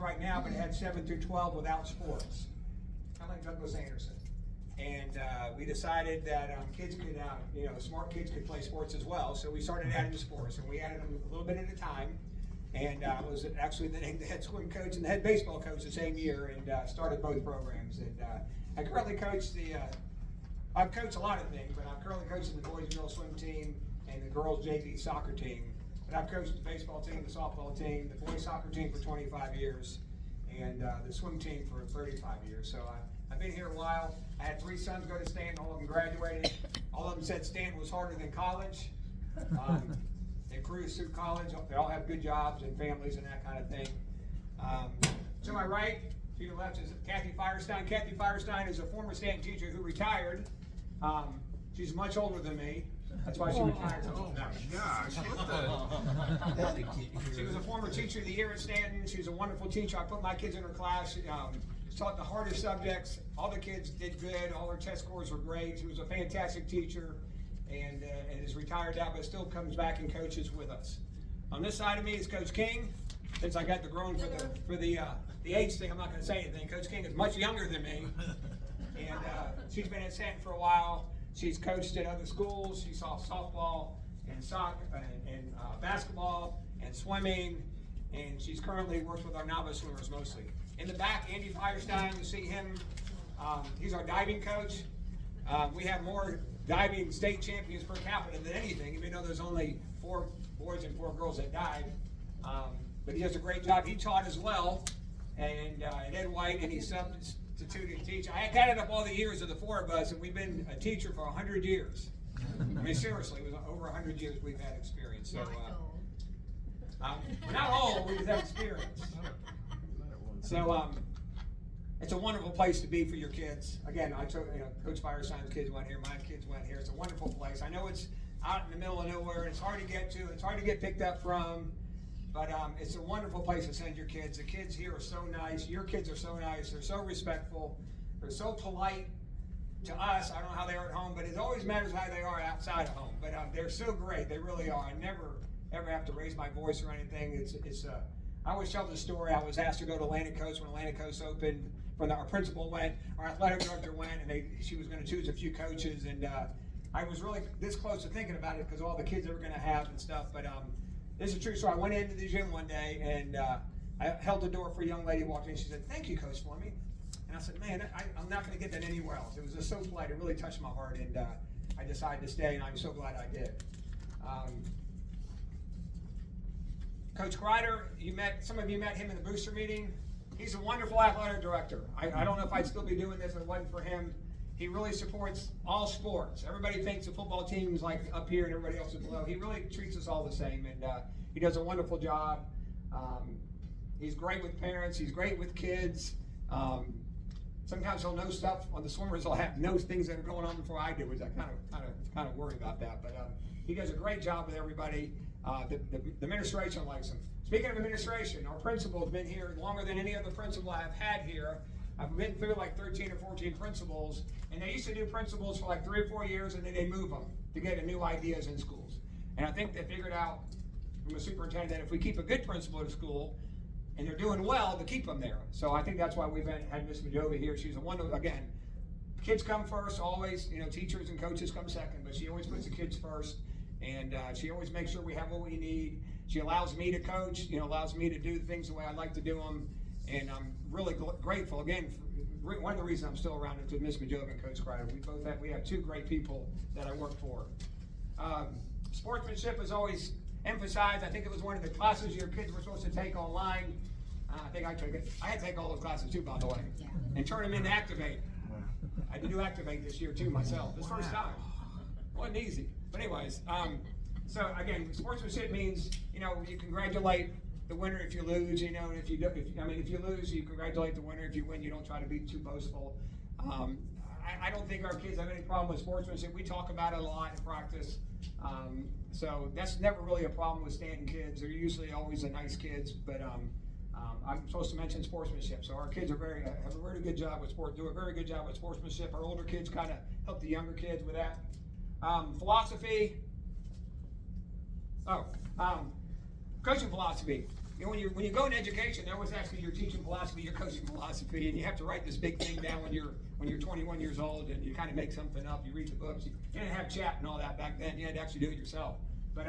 right now, but it had 7 through 12 without sports. Kind of like Douglas Anderson. And we decided that kids could, smart kids could play sports as well. So we started adding sports, and we added them a little bit at a time. And I was actually the head swim coach and the head baseball coach the same year, and started both programs. And I currently coach I've coached a lot of things, but I'm currently coaching the boys and girls swim team and the girls JV soccer team. But I've coached the baseball team, the softball team, the boys soccer team for 25 years, and the swim team for 35 years. So I've been here a while. I had 3 sons go to Stanton, all of them graduated. All of them said Stanton was harder than college. They cruised through college. They all have good jobs and families and that kind of thing. To my right, to your left, is Kathy Firestein. Kathy Firestein is a former Stanton teacher who retired. She's much older than me. That's why she retired. Oh my gosh, what the? She was a former teacher of the year at Stanton. She was a wonderful teacher. I put my kids in her class. She taught the hardest subjects. All the kids did good. All her test scores were great. She was a fantastic teacher, and is retired now, but still comes back and coaches with us. On this side of me is Coach King. Since I got the groan for the age thing, I'm not going to say anything. Coach King is much younger than me, and she's been at Stanton for a while. She's coached at other schools. She saw softball and soccer and basketball and swimming, and she's currently works with our novice swimmers mostly. In the back, Andy Firestein, you see him. He's our diving coach. We have more diving state champions per capita than anything, even though there's only 4 boys and 4 girls that dive. But he does a great job. He taught as well, and Ed White, and he substituted to teach. I added up all the years of the 4 of us, and we've been a teacher for 100 years. I mean, seriously, it was over 100 years we've had experience. So we're not old, we just have experience. So it's a wonderful place to be for your kids. Again, I told Coach Firestein's kids went here, my kids went here. It's a wonderful place. I know it's out in the middle of nowhere. It's hard to get to. It's hard to get picked up from. But it's a wonderful place to send your kids. The kids here are so nice. Your kids are so nice. They're so respectful. They're so polite to us. I don't know how they are at home, but it always matters how they are outside of home. But they're so great. They really are. I never, ever have to raise my voice or anything. I always tell the story. I was asked to go to Atlantic Coast when Atlantic Coast opened. When our principal went, our athletic director went, and she was going to choose a few coaches. And I was really this close to thinking about it because all the kids they were going to have and stuff. But this is a true story. I went into the gym one day, and I held the door for a young lady walked in. She said, "Thank you, Coach Fleming." And I said, "Man, I'm not going to get that anywhere else." It was just so polite. It really touched my heart, and I decided to stay, and I'm so glad I did. Coach Kreider, some of you met him in the booster meeting. He's a wonderful athletic director. I don't know if I'd still be doing this if it wasn't for him. He really supports all sports. Everybody thinks the football team is like up here and everybody else is below. He really treats us all the same, and he does a wonderful job. He's great with parents. He's great with kids. Sometimes he'll know stuff on the swimmers. He'll know things that are going on before I do, which I kind of worry about that. But he does a great job with everybody. The administration likes him. Speaking of administration, our principal has been here longer than any other principal I've had here. I've been through like 13 or 14 principals, and they used to do principals for like 3 or 4 years, and then they move them to get new ideas in schools. And I think they figured out from the superintendent that if we keep a good principal at a school, and they're doing well, to keep them there. So I think that's why we've had Miss Majova here. She's a wonderful, again, kids come first always, teachers and coaches come second, but she always puts the kids first, and she always makes sure we have what we need. She allows me to coach, allows me to do things the way I like to do them. And I'm really grateful, again, for one of the reasons I'm still around is to Miss Majova and Coach Kreider. We have 2 great people that I work for. Sportsmanship is always emphasized. I think it was one of the classes your kids were supposed to take online. I think I took it. I had to take all those classes too, by the way, and turn them into Activate. I did do Activate this year too myself. This first time. It wasn't easy. But anyways, so again, sportsmanship means, you congratulate the winner if you lose, and if you lose, you congratulate the winner. If you win, you don't try to be too boastful. I don't think our kids have any problem with sportsmanship. We talk about it a lot in practice. So that's never really a problem with Stanton kids. They're usually always the nice kids, but I'm supposed to mention sportsmanship. So our kids have a very good job with do a very good job with sportsmanship. Our older kids kind of help the younger kids with that. Philosophy. Coaching philosophy. you know, when you go in education, they always ask you your teaching philosophy, your coaching philosophy, and you have to write this big thing down when you're 21 years old, and you kind of make something up. You read the books. You didn't have chat and all that back then. You had to actually do it yourself. But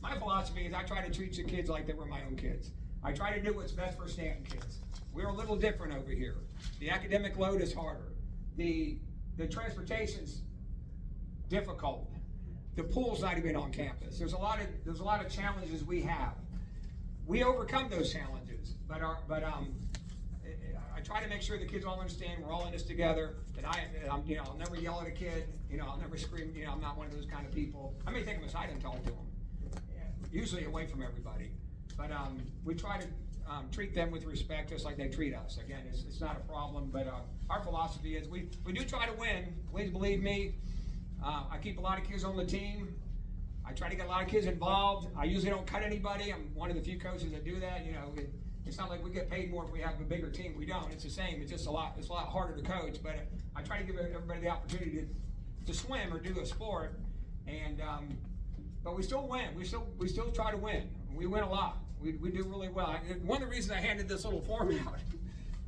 my philosophy is I try to treat the kids like they were my own kids. I try to do what's best for Stanton kids. We're a little different over here. The academic load is harder. The transportation's difficult. The pool's not even on campus. There's a lot of challenges we have. We overcome those challenges, but I try to make sure the kids all understand we're all in this together. That I'm, you know, I'll never yell at a kid. You know, I'll never scream. You know, I'm not one of those kind of people. I may take them aside and talk to them, usually away from everybody. But we try to treat them with respect, just like they treat us. Again, it's not a problem. But our philosophy is we do try to win. Please believe me. I keep a lot of kids on the team. I try to get a lot of kids involved. I usually don't cut anybody. I'm one of the few coaches that do that. You know, it's not like we get paid more if we have a bigger team. We don't. It's the same. It's just it's a lot harder to coach. But I try to give everybody the opportunity to swim or do a sport. And but we still win. We still try to win. We win a lot. We do really well. One of the reasons I handed this little form out.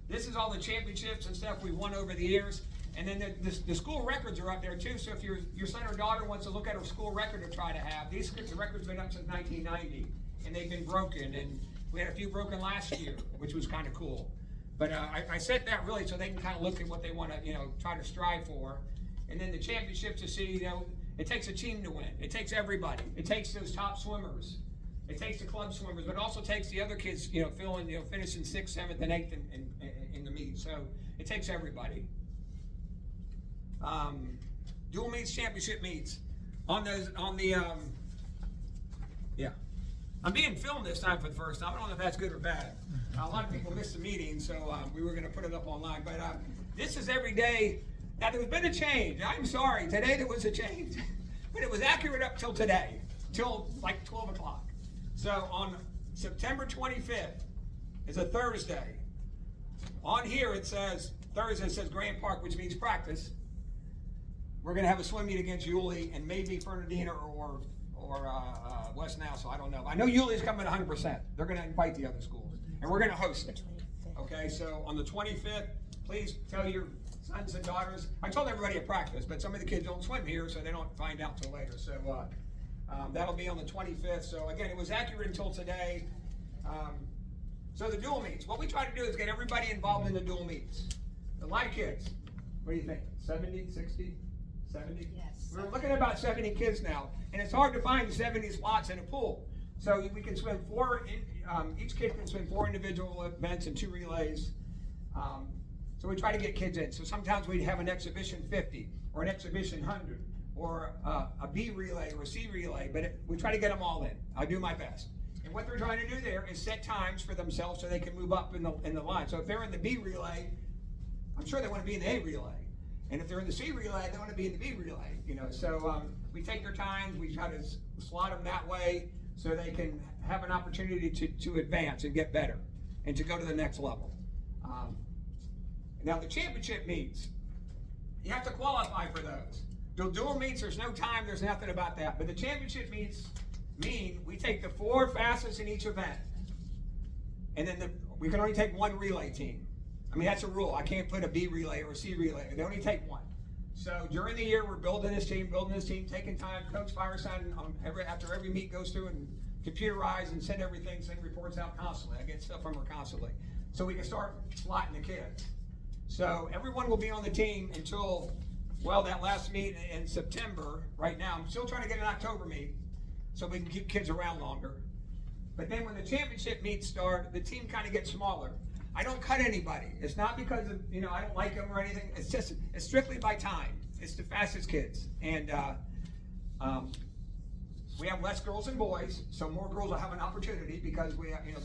This is all the championships and stuff we've won over the years. And then the school records are up there too. So if your son or daughter wants to look at a school record to try to have, the record's been up since 1990, and they've been broken. And we had a few broken last year, which was kind of cool. But I set that really so they can kind of look at what they want to, you know, try to strive for. And then the championships to see, you know, it takes a team to win. It takes everybody. It takes those top swimmers. It takes the club swimmers, but it also takes the other kids, you know, finishing 6th, 7th, and 8th in the meet. So it takes everybody. Dual meets, championship meets. Yeah. I'm being filmed this time for the first time. I don't know if that's good or bad. A lot of people missed the meeting, so we were going to put it up online. But this is every day. Now, there's been a change. I'm sorry. Today there was a change. But it was accurate up till today, till like 12 o'clock. So on September 25th is a Thursday. On here it says, Thursday it says Grand Park, which means practice. We're going to have a swim meet against Yulee and maybe Fernandina or West Nassau. I don't know. I know Yulee's coming 100%. They're going to invite the other schools, and we're going to host it. Okay, so on the 25th, please tell your sons and daughters. I told everybody at practice, but some of the kids don't swim here, so they don't find out till later. So that'll be on the 25th. So again, it was accurate until today. So the dual meets. What we try to do is get everybody involved in the dual meets. A lot of kids. What do you think? 70, 60? 70? Yes. We're looking at about 70 kids now, and it's hard to find 70 slots in a pool. So we can swim each kid can swim 4 individual events and 2 relays. So we try to get kids in. So sometimes we have an exhibition 50 or an exhibition 100 or a B relay or a C relay, but we try to get them all in. I do my best. And what they're trying to do there is set times for themselves so they can move up in the line. So if they're in the B relay, I'm sure they want to be in the A relay. And if they're in the C relay, they want to be in the B relay, you know. So we take their times, we try to slot them that way so they can have an opportunity to advance and get better and to go to the next level. Now the championship meets, you have to qualify for those. The dual meets, there's no time, there's nothing about that. But the championship meets mean we take the 4 fastest in each event. And then we can only take 1 relay team. I mean, that's a rule. I can't put a B relay or a C relay. They only take 1. So during the year, we're building this team, taking time. Coach Firesign after every meet goes through and computerize and send reports out constantly. I get stuff from her constantly. So we can start slotting the kids. So everyone will be on the team until, well, that last meet in September. Right now, I'm still trying to get an October meet so we can keep kids around longer. But then when the championship meets start, the team kind of gets smaller. I don't cut anybody. It's not because of, you know, I don't like them or anything. It's strictly by time. It's the fastest kids. And we have less girls than boys, so more girls will have an opportunity because we have, you know,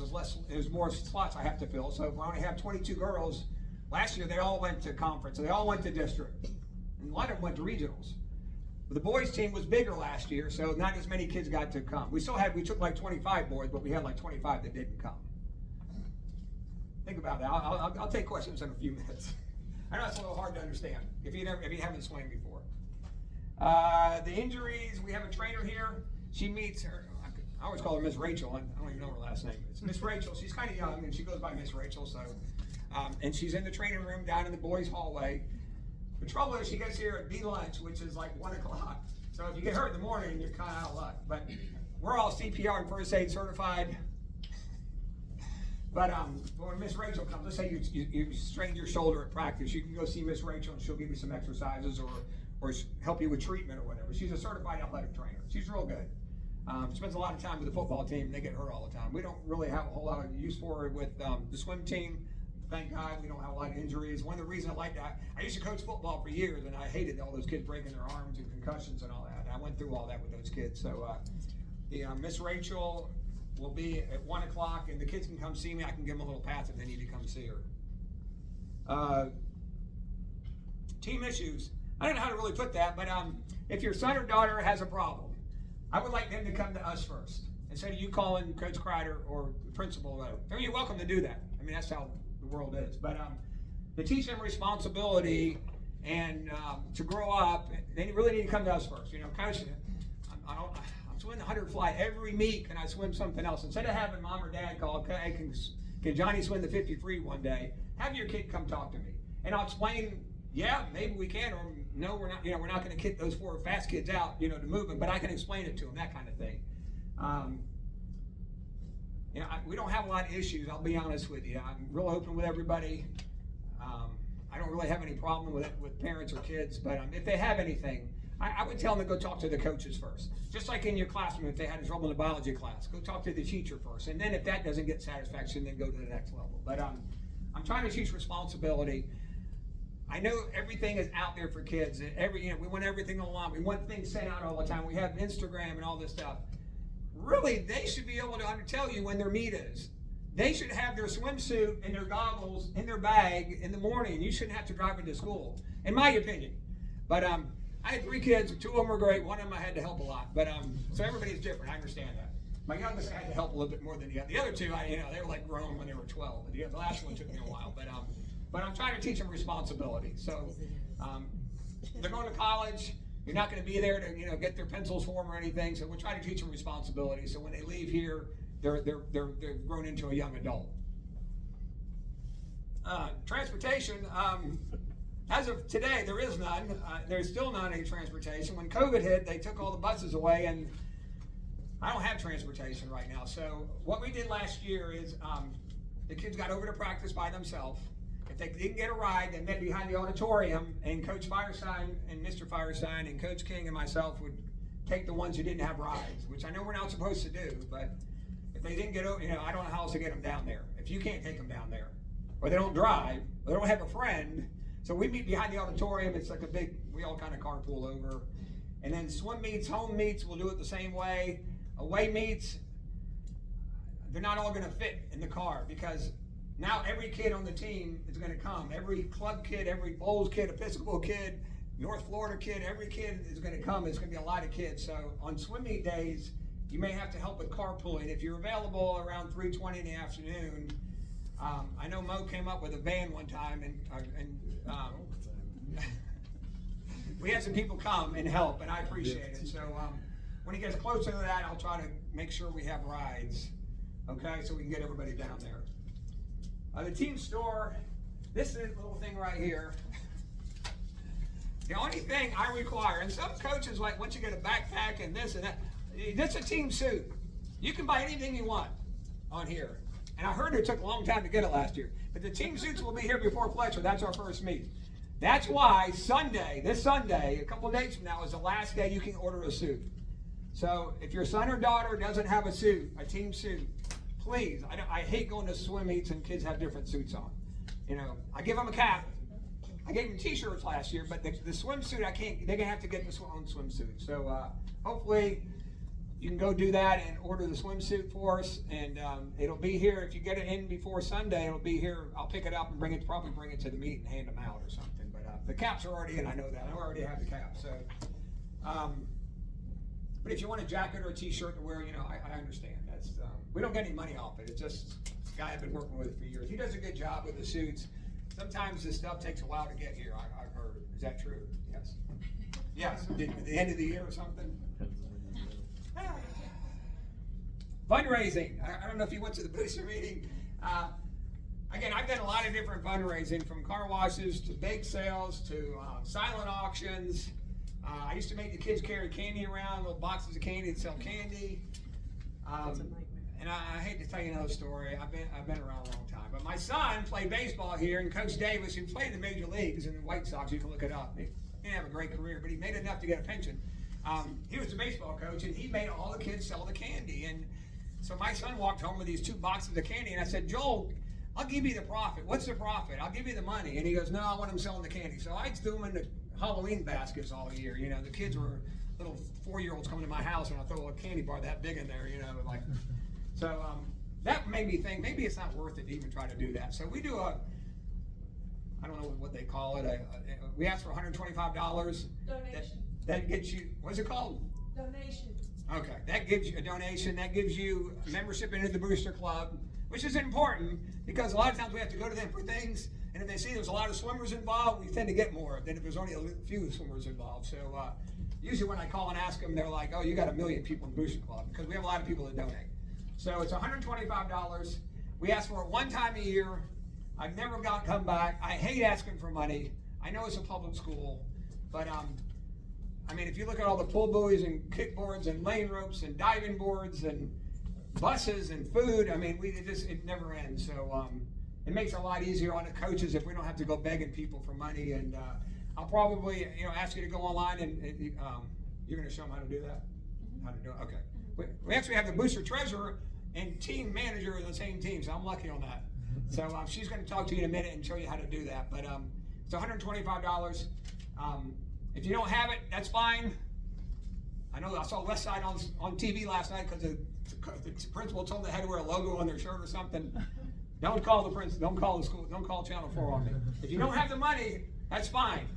there's more slots I have to fill. So if we only have 22 girls, last year they all went to conference, so they all went to district. And a lot of them went to regionals. But the boys team was bigger last year, so not as many kids got to come. We took like 25 boys, but we had like 25 that didn't come. Think about that. I'll take questions in a few minutes. I know it's a little hard to understand if you haven't swam before. The injuries, we have a trainer here. She meets her. I always call her Miss Rachel. I don't even know her last name. It's Miss Rachel. She's kind of young, and she goes by Miss Rachel. So, and she's in the training room down in the boys' hallway. The trouble is she gets here at B-lunch, which is like 1 o'clock. So if you get hurt in the morning, you're kind of out of luck. But we're all CPR and first aid certified. But when Miss Rachel comes, let's say you strained your shoulder at practice, you can go see Miss Rachel and she'll give you some exercises or help you with treatment or whatever. She's a certified athletic trainer. She's real good. Spends a lot of time with the football team, and they get hurt all the time. We don't really have a whole lot of use for her with the swim team. Thank God we don't have a lot of injuries. One of the reasons I like that, I used to coach football for years, and I hated all those kids breaking their arms and concussions and all that. And I went through all that with those kids. So Miss Rachel will be at 1 o'clock, and the kids can come see me. I can give them a little pass if they need to come see her. Team issues. I don't know how to really put that, but if your son or daughter has a problem, I would like them to come to us first instead of you calling Coach Kreider or the principal or whatever. I mean, you're welcome to do that. I mean, that's how the world is. But to teach them responsibility and to grow up, they really need to come to us first. You know, Coach, I'm swimming the 100 fly every meet. Can I swim something else? Instead of having mom or dad call, okay, can Johnny swim the 50 free one day? Have your kid come talk to me, and I'll explain. Yeah, maybe we can, or no, we're not. You know, we're not going to kick those 4 fast kids out. You know, to move them, but I can explain it to them. That kind of thing. You know, we don't have a lot of issues. I'll be honest with you. I'm real open with everybody. I don't really have any problem with parents or kids, but if they have anything, I would tell them to go talk to the coaches first. Just like in your classroom, if they had trouble in the biology class, go talk to the teacher first, and then if that doesn't get satisfaction, then go to the next level. But I'm trying to teach responsibility. I know everything is out there for kids. We want everything online. We want things sent out all the time. We have Instagram and all this stuff. Really, they should be able to tell you when their meet is. They should have their swimsuit and their goggles in their bag in the morning. You shouldn't have to drive them to school, in my opinion. But I had 3 kids. 2 of them were great. One of them I had to help a lot. But so everybody's different. I understand that. My youngest I had to help a little bit more than the other. The other 2, they were like grown when they were 12. The last one took me a while. But I'm trying to teach them responsibility. So they're going to college. You're not going to be there to get their pencils for them or anything. So we're trying to teach them responsibility. So when they leave here, they're grown into a young adult. Transportation. As of today, there is none. There's still not any transportation. When COVID hit, they took all the buses away, and I don't have transportation right now. So what we did last year is the kids got over to practice by themselves. If they didn't get a ride, they met behind the auditorium, and Coach Firestein and Mr. Firestein and Coach King and myself would take the ones who didn't have rides, which I know we're not supposed to do, but if they didn't get over, I don't know how else to get them down there. If you can't take them down there, or they don't drive, or they don't have a friend, so we meet behind the auditorium. It's like we all kind of carpool over. And then swim meets, home meets, we'll do it the same way. Away meets, they're not all going to fit in the car because now every kid on the team is going to come. Every club kid, every Bowles kid, Episcopal kid, North Florida kid, every kid is going to come. It's going to be a lot of kids. So on swim meet days, you may have to help with carpooling. If you're available around 3:20 in the afternoon, I know Mo came up with a van one time, and we had some people come and help, and I appreciate it. So when he gets closer to that, I'll try to make sure we have rides, okay, so we can get everybody down there. The team store, this is a little thing right here. The only thing I require, and some coaches like once you get a backpack and this and that, that's a team suit. You can buy anything you want on here. And I heard it took a long time to get it last year. But the team suits will be here before Fletcher. That's our first meet. That's why this Sunday, a couple of days from now, is the last day you can order a suit. So if your son or daughter doesn't have a suit, a team suit, please, I hate going to swim meets and kids have different suits on. I give them a cap. I gave them t-shirts last year, but the swimsuit, I can't, they're gonna have to get the own swimsuit. So hopefully you can go do that and order the swimsuit for us, and it'll be here. If you get it in before Sunday, it'll be here. I'll pick it up and probably bring it to the meet and hand them out or something. But the caps are already in, I know that. I already have the cap. So, but if you want a jacket or a t-shirt to wear, I understand. That's we don't get any money off it. It's just a guy I've been working with for years. He does a good job with the suits. Sometimes this stuff takes a while to get here, I've heard. Is that true? Yes. Yes, at the end of the year or something? Fundraising. I don't know if you went to the booster meeting. Again, I've done a lot of different fundraising, from car washes to bake sales to silent auctions. I used to make the kids carry candy around, little boxes of candy to sell candy. And I hate to tell you another story. I've been around a long time. But my son played baseball here, and Coach Davis, who played in the major leagues in the White Sox, you can look it up. He didn't have a great career, but he made enough to get a pension. He was the baseball coach, and he made all the kids sell the candy. And so my son walked home with these 2 boxes of candy, and I said, Joel, I'll give you the profit. What's the profit? I'll give you the money. And he goes, no, I want him selling the candy. So I threw them in the Halloween baskets all year. You know, the kids were little 4-year-olds coming to my house, and I throw a candy bar that big in there, you know, like. So that made me think maybe it's not worth it to even try to do that. So we do I don't know what they call it. We ask for $125. Donation. That gets you, what's it called? Donation. Okay, that gives you a donation. That gives you membership into the Booster Club, which is important because a lot of times we have to go to them for things. And if they see there's a lot of swimmers involved, we tend to get more than if there's only a few swimmers involved. So usually when I call and ask them, they're like, oh, you got 1 million people in the Booster Club, because we have a lot of people that donate. So it's $125. We ask for it 1 time a year. I've never come back. I hate asking for money. I know it's a public school, but I mean, if you look at all the pull buoys and kickboards and lane ropes and diving boards and buses and food, I mean, it never ends. So it makes it a lot easier on the coaches if we don't have to go begging people for money. And I'll probably, ask you to go online and you're going to show them how to do that. How to do it? Okay. We actually have the booster treasurer and team manager of the same team, so I'm lucky on that. So she's going to talk to you in a minute and show you how to do that. But it's $125. If you don't have it, that's fine. I know I saw Westside on TV last night because the principal told them they had to wear a logo on their shirt or something. Don't call the principal. Don't call the school. Don't call Channel 4 on me. If you don't have the money, that's fine.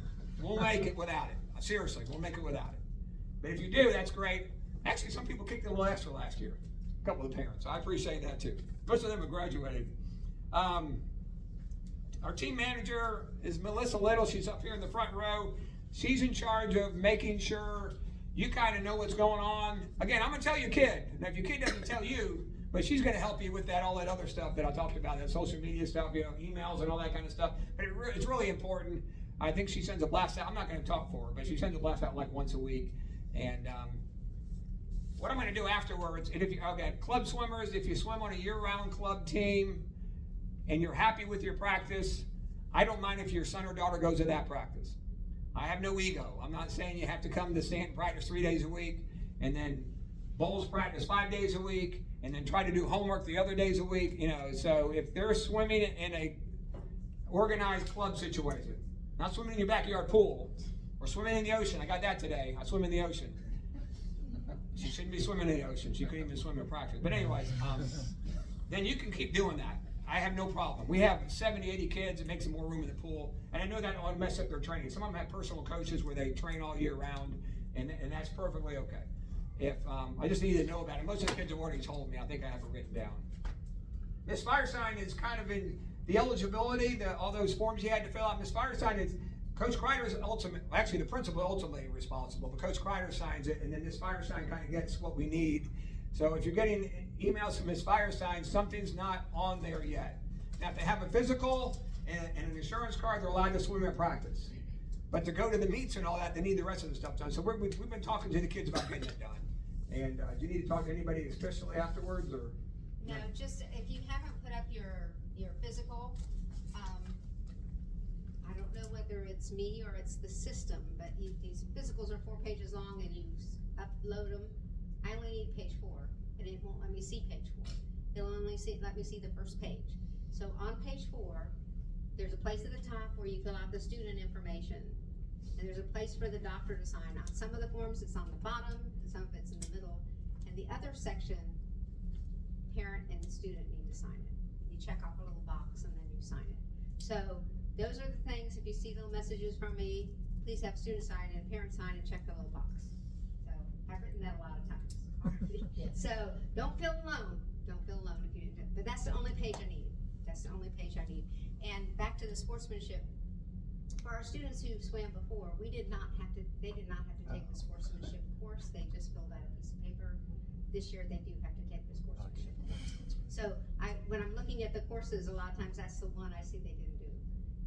We'll make it without it. Seriously, we'll make it without it. But if you do, that's great. Actually, some people kicked a little extra last year. A couple of the parents. I appreciate that too. Most of them have graduated. Our team manager is Melissa Little. She's up here in the front row. She's in charge of making sure you kind of know what's going on. Again, I'm going to tell your kid. Now, if your kid doesn't tell you, but she's going to help you with that, all that other stuff that I talked about, that social media stuff, emails and all that kind of stuff. But it's really important. I think she sends a blast out. I'm not going to talk for her, but she sends a blast out like once a week. And what I'm going to do afterwards, and club swimmers, if you swim on a year-round club team and you're happy with your practice, I don't mind if your son or daughter goes to that practice. I have no ego. I'm not saying you have to come to Stanton practice 3 days a week and then bowls practice 5 days a week and then try to do homework the other days a week. So if they're swimming in a organized club situation, not swimming in your backyard pool or swimming in the ocean. I got that today. I swim in the ocean. She shouldn't be swimming in the ocean. She couldn't even swim in practice. But anyways, then you can keep doing that. I have no problem. We have 70, 80 kids. It makes them more room in the pool. And I know that will mess up their training. Some of them have personal coaches where they train all year round, and that's perfectly okay. If I just need to know about it. Most of the kids have already told me. I think I have it written down. Miss Firesign is kind of in the eligibility, all those forms you had to fill out. Miss Firesign is Coach Kreider's actually the principal ultimately responsible, but Coach Kreider signs it, and then Miss Firesign kind of gets what we need. So if you're getting emails from Miss Firesign, something's not on there yet. Now, if they have a physical and an insurance card, they're allowed to swim at practice. But to go to the meets and all that, they need the rest of the stuff done. So we've been talking to the kids about getting it done. And do you need to talk to anybody especially afterwards, or? No, just if you haven't put up your physical, I don't know whether it's me or it's the system, but these physicals are 4 pages long and you upload them. I only need page 4, and it won't let me see page 4. It'll only let me see the first page. So on page 4, there's a place at the top where you fill out the student information, and there's a place for the doctor to sign on. Some of the forms it's on the bottom, and some of it's in the middle, and the other section, parent and student need to sign it. You check off a little box and then you sign it. So those are the things. If you see little messages from me, please have student sign and parent sign and check the little box. So I've written that a lot of times. So don't feel alone. Don't feel alone if you do. But that's the only page I need. That's the only page I need. And back to the sportsmanship. For our students who swam before, they did not have to take the sportsmanship course. They just filled out a piece of paper. This year they do have to take the sportsmanship So when I'm looking at the courses, a lot of times that's the one I see they didn't do.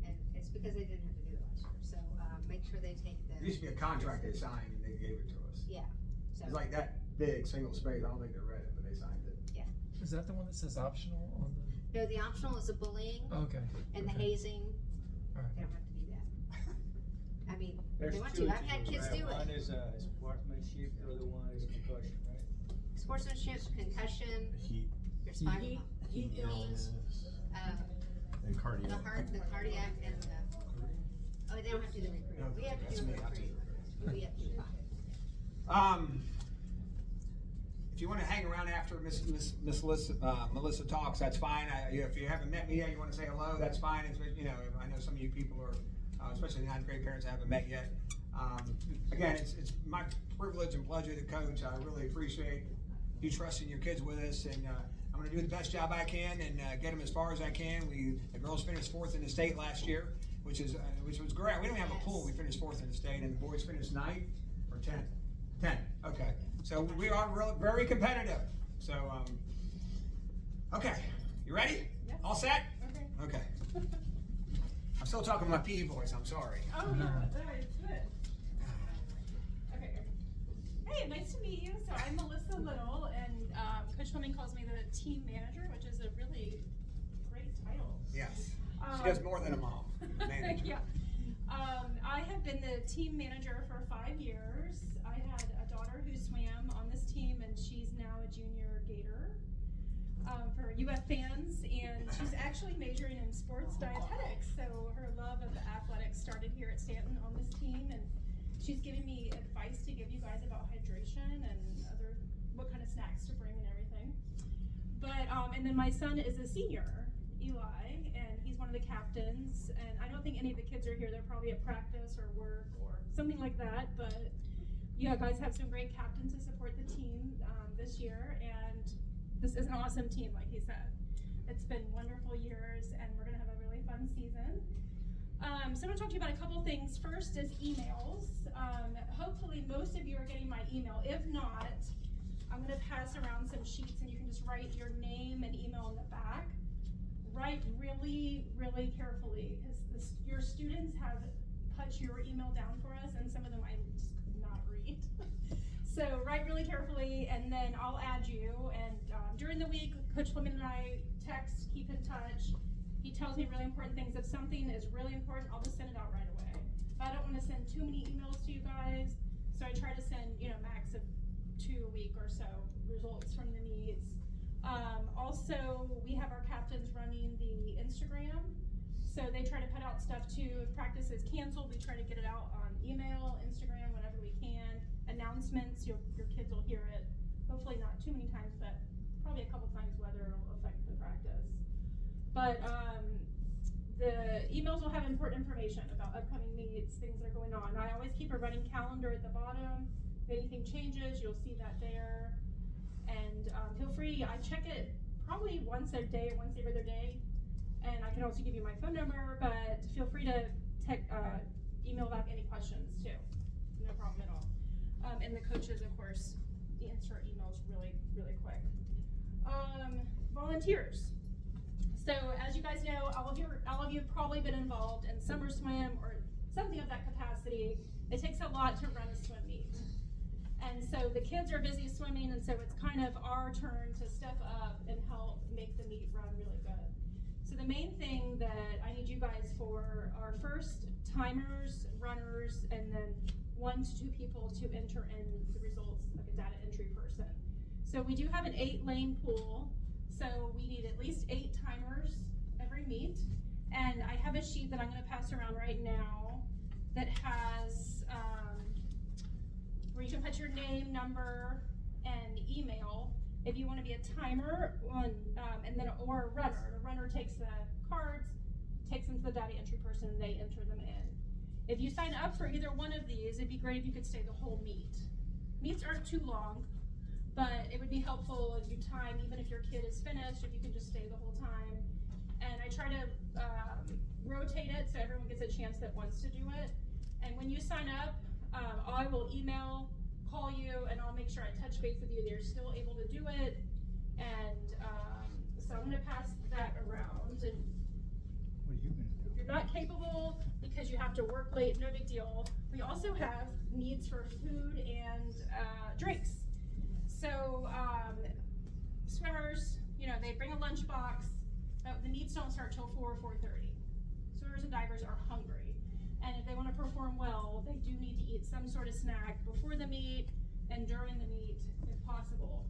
And it's because they didn't have to do it last year. So, make sure they take There the, used to be a contract they signed and they gave it to us. yeah. So, It's like that big, single space, I don't think they read it, but they signed it. Is that the one that says optional on the? no, the optional is the bullying Okay. and the okay. hazing. All right. They don't have to do that. I mean, There's they want two to. I've had kids right? do One it. is sportsmanship, the other one is concussion, right? Sportsmanship, concussion, Heat, your spinal, heat heat, illness, uh, and cardiac. the heart, the cardiac, and oh, they don't have to do the recruiting. We have to That's do the me, I have to do recruiting. We have to do that. If you want to hang around after Miss Melissa talks, that's fine. If you haven't met me yet, you want to say hello, that's fine. It's, you know, I know some of you people are, especially the ninth grade parents I haven't met yet. Again, it's my privilege and pleasure to coach. I really appreciate you trusting your kids with us, and I'm going to do the best job I can and get them as far as I can. The girls finished 4th in the state last year, which was great. We don't have a pool. We finished 4th in the state, and the boys finished 9th or 10th. 10. Okay. So we are very competitive. So, okay. You ready? Yes. All set? Okay. Okay. I'm still talking my PE voice. I'm sorry. Oh, no, it's good. Okay. Hey, nice to meet you. So I'm Melissa Little, and Coach Fleming calls me the team manager, which is a really great title. Yes. She does more than a mom. Manager. Yeah. I have been the team manager for 5 years. I had a daughter who swam on this team, and she's now a junior gator for UF fans, and she's actually majoring in sports dietetics. So her love of athletics started here at Stanton on this team, and she's giving me advice to give you guys about hydration and what kind of snacks to bring and everything. But and then my son is a senior, Eli, and he's one of the captains, and I don't think any of the kids are here. They're probably at practice or work or something like that, but you guys have some great captains to support the team this year, and this is an awesome team, like he said. It's been wonderful years, and we're gonna have a really fun season. So I'm gonna talk to you about a couple things. First is emails. Hopefully most of you are getting my email. If not, I'm gonna pass around some sheets, and you can just write your name and email in the back. Write really, really carefully, because your students have put your email down for us, and some of them I just could not read. So write really carefully, and then I'll add you. And during the week, Coach Fleming and I text, keep in touch. He tells me really important things. If something is really important, I'll just send it out right away. But I don't want to send too many emails to you guys, so I try to send, max of 2 a week or so, results from the meets. Also, we have our captains running the Instagram, so they try to put out stuff too. If practice is canceled, we try to get it out on email, Instagram, whenever we can. Announcements, your kids will hear it. Hopefully not too many times, but probably a couple times whether it'll affect the practice. But the emails will have important information about upcoming meets, things that are going on. I always keep a running calendar at the bottom. If anything changes, you'll see that there. And feel free, I check it probably once a day or once every other day. And I can also give you my phone number, but feel free to email back any questions too. No problem at all. And the coaches, of course, answer emails really, really quick. Volunteers. So as you guys know, all of you have probably been involved in summer swim or something of that capacity. It takes a lot to run a swim meet. And so the kids are busy swimming, and so it's kind of our turn to step up and help make the meet run really good. So the main thing that I need you guys for are first timers, runners, and then 1 to 2 people to enter in the results, like a data entry person. So we do have an 8-lane pool, so we need at least 8 timers every meet. And I have a sheet that I'm gonna pass around right now that has where you can put your name, number, and email if you want to be a timer and then or a runner. The runner takes the cards, takes them to the data entry person, and they enter them in. If you sign up for either one of these, it'd be great if you could stay the whole meet. Meets aren't too long, but it would be helpful if you time, even if your kid is finished, if you can just stay the whole time. And I try to rotate it so everyone gets a chance that wants to do it. And when you sign up, I will email, call you, and I'll make sure I touch base with you that you're still able to do it. And So I'm gonna pass that around, and What are you gonna do? if you're not capable because you have to work late, no big deal. We also have needs for food and drinks. So swimmers, you know, they bring a lunchbox, but the meets don't start till 4 or 4:30. Swimmers and divers are hungry, and if they want to perform well, they do need to eat some sort of snack before the meet and during the meet, if possible.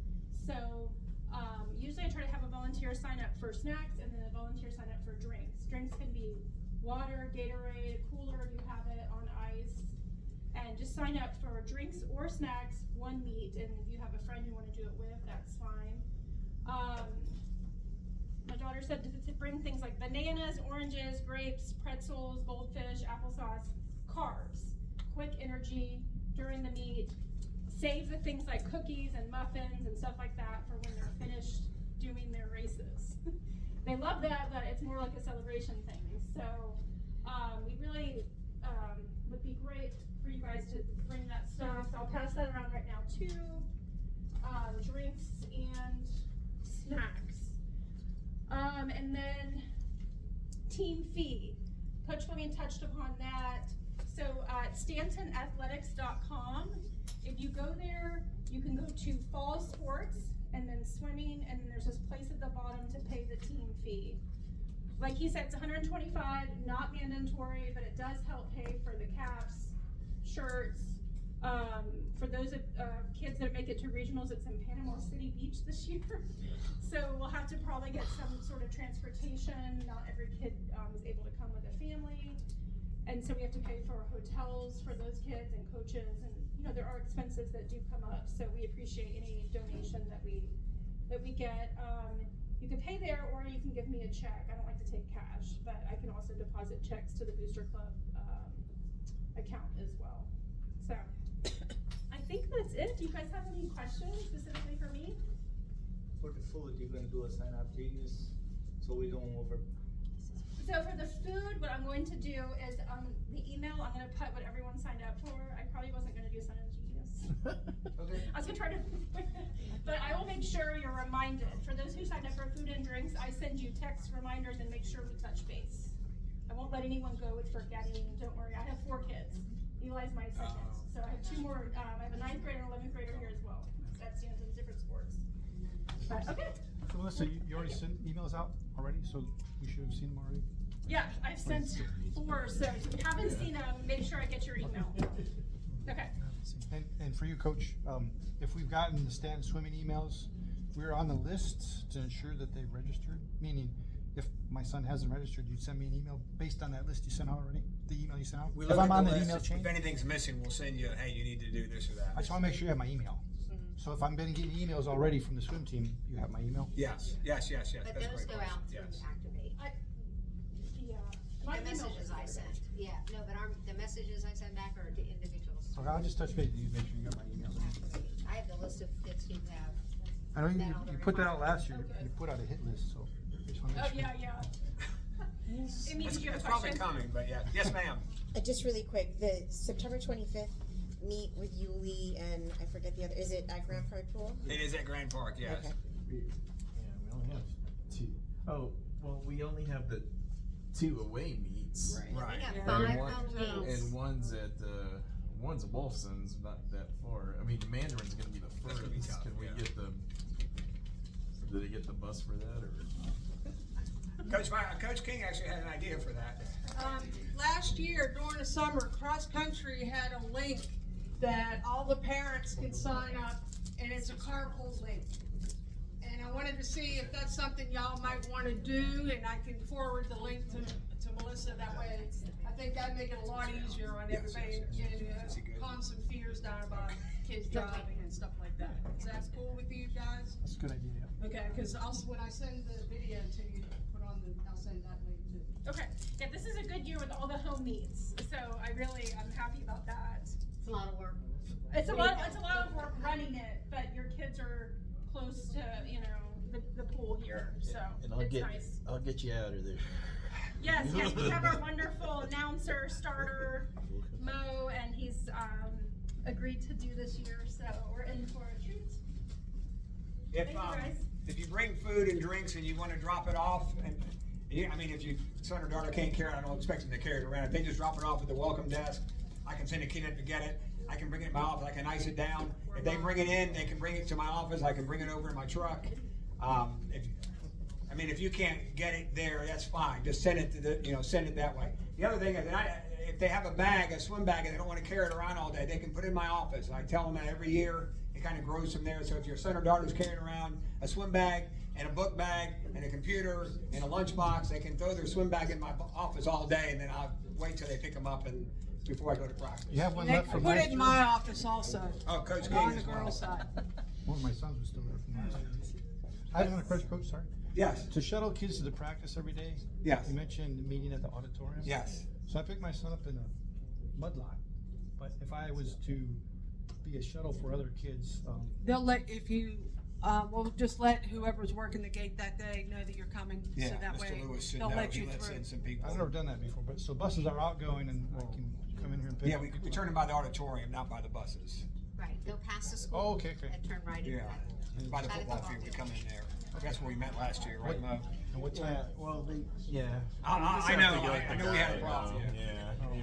So usually I try to have a volunteer sign up for snacks and then a volunteer sign up for drinks. Drinks can be water, Gatorade, cooler, you have it on ice. And just sign up for drinks or snacks, one meet, and if you have a friend you want to do it with, that's fine. My daughter said to bring things like bananas, oranges, grapes, pretzels, goldfish, applesauce, carbs, quick energy during the meet. Save the things like cookies and muffins and stuff like that for when they're finished doing their races. They love that, but it's more like a celebration thing. So we really would be great for you guys to bring that stuff. So I'll pass that around right now too. Drinks and snacks. And then team fee. Coach Fleming touched upon that. So at StantonAthletics.com, if you go there, you can go to fall sports and then swimming, and then there's this place at the bottom to pay the team fee. Like he said, it's $125, not mandatory, but it does help pay for the caps, shirts. For those kids that make it to regionals, it's in Panama City Beach this year. So we'll have to probably get some sort of transportation. Not every kid is able to come with a family. And so we have to pay for hotels for those kids and coaches, and you know, there are expenses that do come up. So we appreciate any donation that we get. You can pay there, or you can give me a check. I don't like to take cash, but I can also deposit checks to the Booster Club account as well. So I think that's it. Do you guys have any questions specifically for me? For the food, you're gonna do a sign up genius, so we don't over. So for the food, what I'm going to do is the email, I'm gonna put what everyone signed up for. I probably wasn't gonna do Sign Up Genius. Okay. I was gonna try to, but I will make sure you're reminded. For those who signed up for food and drinks, I send you text reminders and make sure we touch base. I won't let anyone go with forgetting. Don't worry, I have 4 kids. Eli's my second, so I have 2 more. I have a 9th grader and 11th grader here as well. That's in different sports. But, okay. So Melissa, you already sent emails out already, so we should have seen them already? Yeah, I've sent 4, so if you haven't seen them, make sure I get your email. Okay. And for you, Coach, if we've gotten the Stanton Swimming emails, we're on the list to ensure that they've registered, meaning if my son hasn't registered, you'd send me an email based on that list you sent out already, the email you sent out? We If look I'm at on the the list. email chain, If anything's missing, we'll send you, hey, you need to do this or that. I just wanna make sure you have my email. So if I'm getting emails already from the swim team, you have my email? Yes. But That's a those great go question. out through Yes. Activate. Yeah. The messages I sent, yeah, no, but the messages I send back are to individuals. Okay, I'll just touch base with you, make sure you got my email. Activate. I have the list of kids who have. I know that all you the put that out requirements. last year, Okay. you put out a hit list, so I just wanna make Oh, sure. yeah. Amy, did you have It's a probably question? coming, but yeah. Yes, ma'am. Just really quick, the September 25th meet with Yuli and I forget the other, is it at Grand Park Pool? It is at Grand Park, yes. Okay. Yeah, we only have 2. Oh, well, we only have the 2 away meets. Right. We got Yeah. 5 And one- home games. And one's at Wolfson's, not that far. I mean, the Mandarin's gonna be the That's gonna be furthest. tough, Can we yeah. get did they get the bus for that, or? Coach King actually had an idea for that. Last year during the summer, cross country had a link that all the parents can sign up, and it's a carpool link. And I wanted to see if that's something y'all might want to do, and I can forward the link to Melissa. That way, I think that'd make it a lot easier on everybody and calm some fears down about kids driving and stuff like that. Is that cool with you guys? That's a good idea, yeah. Okay, because when I send the video to you, I'll send that link too. Okay. Yeah, this is a good year with all the home meets, so I'm happy about that. It's a lot of work. It's a lot of work running it, but your kids are close to, the pool here, so And I'll it's get nice. I'll get you out of there. Yes, we have our wonderful announcer, starter, Mo, and he's agreed to do this year, so we're in for a treat. If, Thank you, guys. if you bring food and drinks and you wanna drop it off, and, I mean, if your son or daughter can't carry it, I don't expect them to carry it around. If they just drop it off at the welcome desk, I can send a kid in to get it. I can bring it in my office, I can ice it down. If they bring it in, they can bring it to my office, I can bring it over in my truck. If you can't get it there, that's fine, just send it to send it that way. The other thing is, if they have a swim bag, and they don't wanna carry it around all day, they can put it in my office. I tell them that every year, it kinda grows from there. So if your son or daughter's carrying around a swim bag, and a book bag, and a computer, and a lunchbox, they can throw their swim bag in my office all day, and then I'll wait till they pick them up and before I go to practice. You have one They left can from put last it in year? my office also, Oh, Coach on King the as well. girls' side. One of my sons was still there from last year. I have another question, Coach, sorry. Yes, To shuttle kids to the practice every day? Yes. You mentioned meeting at the auditorium? yes. So I picked my son up in a mud lot, but if I was to be a shuttle for other kids, They'll we'll just let whoever's working the gate that day know that you're coming, so that way they'll let you through. some people. I've never done that before, but so buses are outgoing and I can come in here and pick Yeah, up we people? turn them by the auditorium, not by the buses. Right, go past the school. Oh, okay, okay. And turn right into Yeah, that. by the By the football football field, we field. come in there. That's where we met last year, right, Mo? And what time? Yeah, well, I know we had a problem.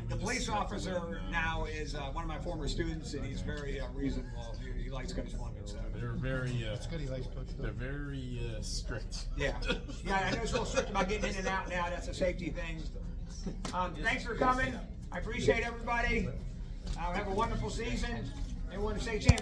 The police officer now is one of my former students, and he's very reasonable. He likes Coach London, so. They're very, It's good he likes Coach Phil. they're very strict. Yeah, I know it's a little strict about getting in and out now. That's a safety thing. Thanks for coming. I appreciate everybody. Have a wonderful season. Everyone stay champions.